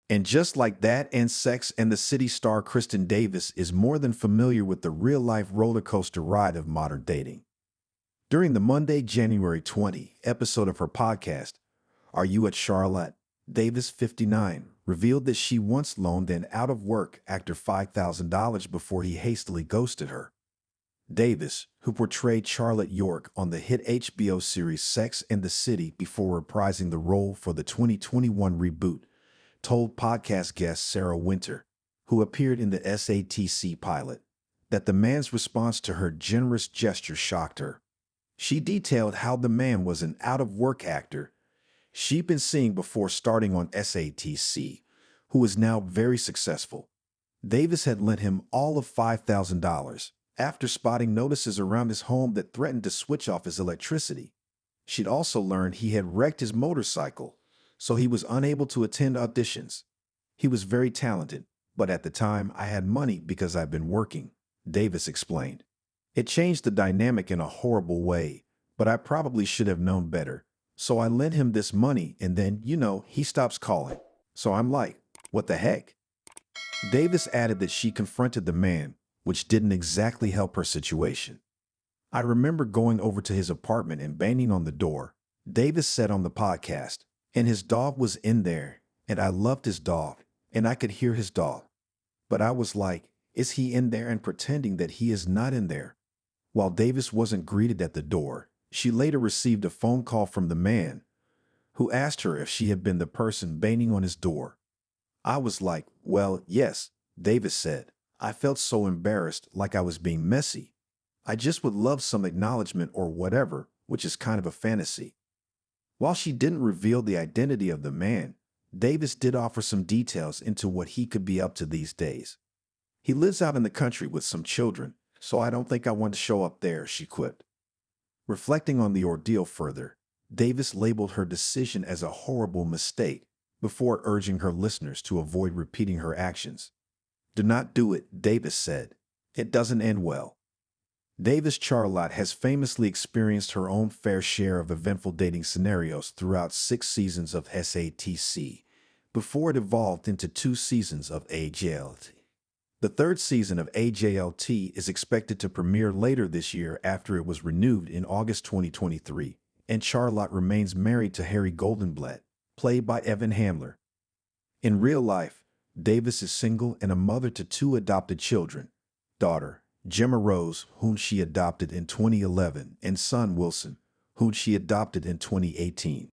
And just like that, and Sex and the City star Kristin Davis is more than familiar with the real-life roller coaster ride of modern dating. During the Monday, January 20 episode of her podcast, Are You at Charlotte? Davis, 59, revealed that she once loaned an out-of-work actor $5,000 before he hastily ghosted her. Davis, who portrayed Charlotte York on the hit HBO series Sex and the City before reprising the role for the 2021 reboot, told podcast guest Sarah Winter, who appeared in the SATC pilot, that the man's response to her generous gesture shocked her. She detailed how the man was an out-of-work actor she'd been seeing before starting on SATC, who is now very successful. Davis had lent him all of $5,000 after spotting notices around his home that threatened to switch off his electricity. She'd also learned he had wrecked his motorcycle, so he was unable to attend auditions. He was very talented, but at the time I had money because I've been working, Davis explained. It changed the dynamic in a horrible way, but I probably should have known better. So I lent him this money and then, he stops calling. So I'm like, what the heck? Davis added that she confronted the man, which didn't exactly help her situation. I remember going over to his apartment and banging on the door, Davis said on the podcast, and his dog was in there, and I loved his dog, and I could hear his dog. But I was like, is he in there, and pretending that he is not in there? While Davis wasn't greeted at the door, she later received a phone call from the man, who asked her if she had been the person banging on his door. I was like, well, yes, Davis said. I felt so embarrassed, like I was being messy. I just would love some acknowledgement or whatever, which is kind of a fantasy. While she didn't reveal the identity of the man, Davis did offer some details into what he could be up to these days. He lives out in the country with some children, so I don't think I want to show up there, she quipped. Reflecting on the ordeal further, Davis labeled her decision as a horrible mistake before urging her listeners to avoid repeating her actions. Do not do it, Davis said. It doesn't end well. Davis Charlotte has famously experienced her own fair share of eventful dating scenarios throughout 6 seasons of SATC, before it evolved into 2 seasons of AJLT. The 3rd season of AJLT is expected to premiere later this year after it was renewed in August 2023, and Charlotte remains married to Harry Goldenblatt, played by Evan Hamler. In real life, Davis is single and a mother to 2 adopted children, daughter Gemma Rose, whom she adopted in 2011, and son Wilson, whom she adopted in 2018.